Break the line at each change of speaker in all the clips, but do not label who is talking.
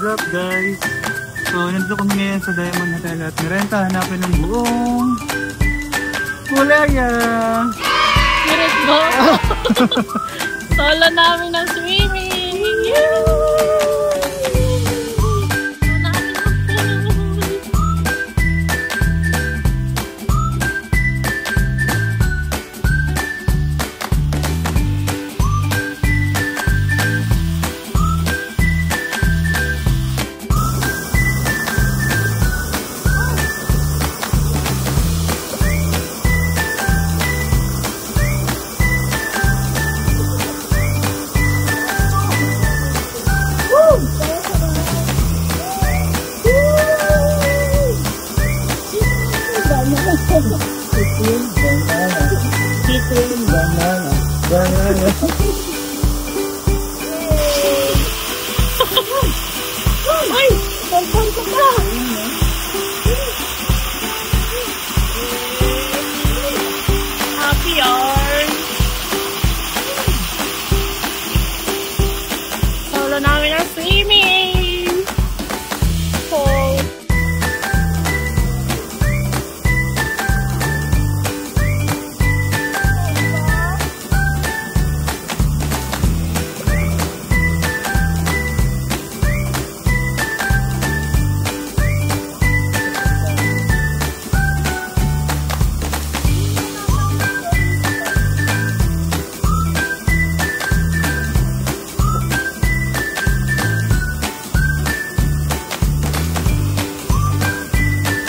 What's up guys? So nandito kami ngayon sa Diamond Hotel at nirentahan namin ng buong Pulaya.
Let's go! Solo namin ng swimming! Ay! Pagpang ka pa! Happy hour! Solo namin ang swimming! Fall!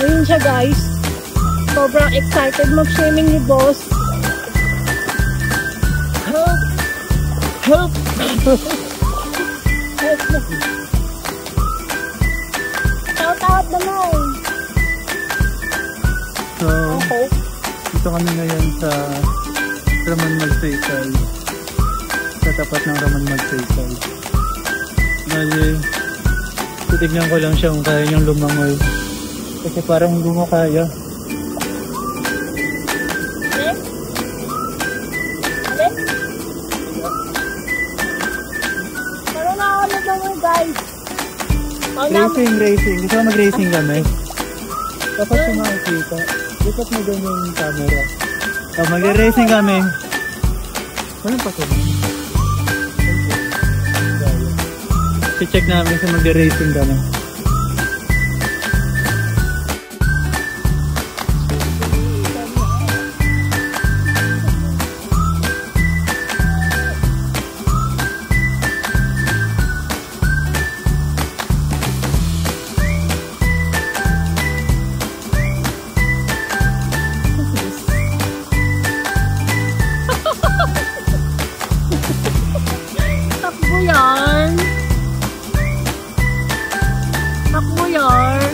Ayun siya guys. Sobrang excited mag-swimming ni boss. Help! Help! Help na. Shout out naman!
So, dito kami ngayon sa Ramon Magsaysay. Sa tapat ng Ramon Magsaysay. Bali, titignan ko lang siya kung kaya niyang lumangoy. Kasi parang hindi mo kaya.
Parang nakakamit lang mo guys.
Racing. Gusto ko mag-racing kami. Dapat siya makikita. Dapat mo doon yung camera. Oh, mag-racing kami. Ano pa ito? I-check namin kung mag-racing kami.
Takbo yan. Takbo yan.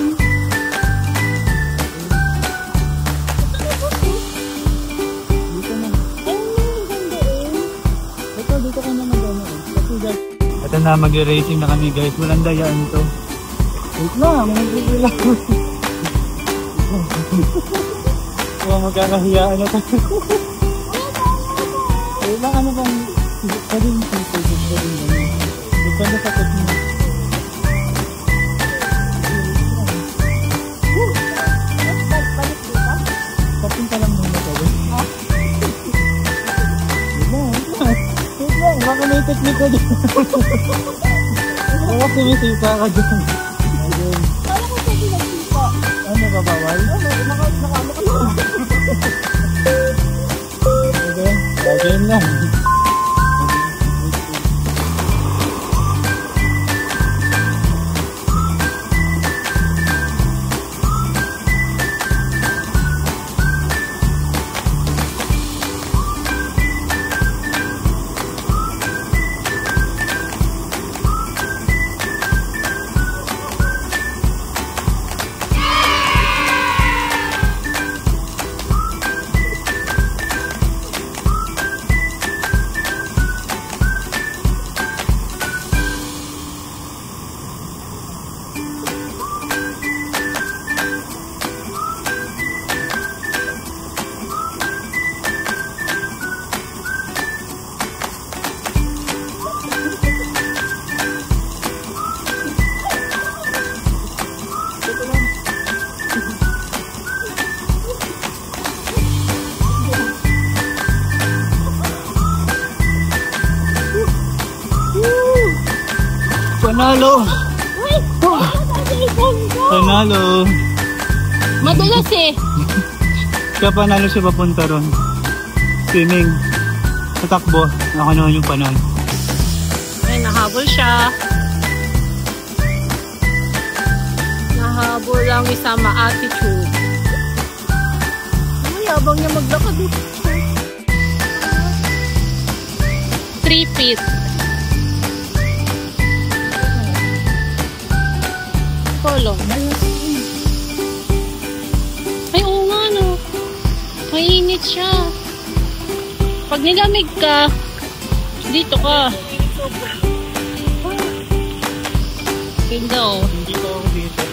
Dito na.
Ay, ganda eh.
Dito ka na mag-ano eh. Kasi guys, ito na, mag-racing na kami guys. Walang dayaan to. Wait lang, mag-relax. Magkakahiyaan na to. Wait lang, ano bang pwede yung people dito rin yun. Depende sa technique. Papunta lang muna ko. Wait lang, baka may technique ko dito. Baka sumisisa ka dyan. Ayun.
Kala ko pwede nagsipa.
Ano ba bawal? Okay, again lang. Panalo!
Uy!
Panalo!
Madulas eh.
Kaya panalo siya papunta ron. Swimming. Tatakbo. Ako naman yung panalo.
Ay, nahabol siya. Nahabol lang isa ma-attitude. Ay, habang niya maglakad eh. 3 feet. Polo. Ay, oo nga no. Mainit siya. Pag nilamig ka, dito ka. Ganda oh.
Hindi ko ako dito.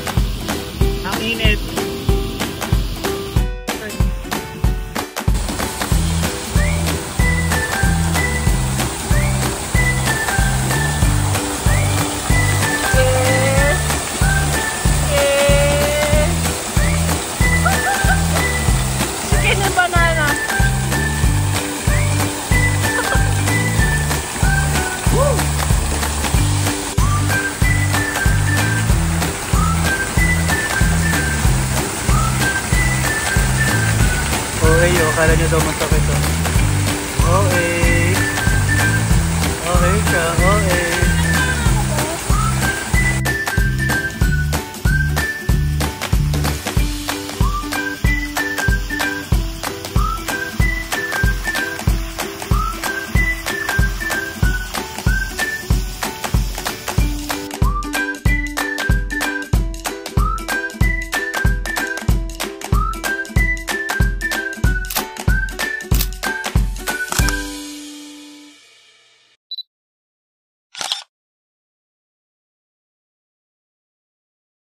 Ang init.
Chicken and banana.
Okay, akala niyo daw masakit to.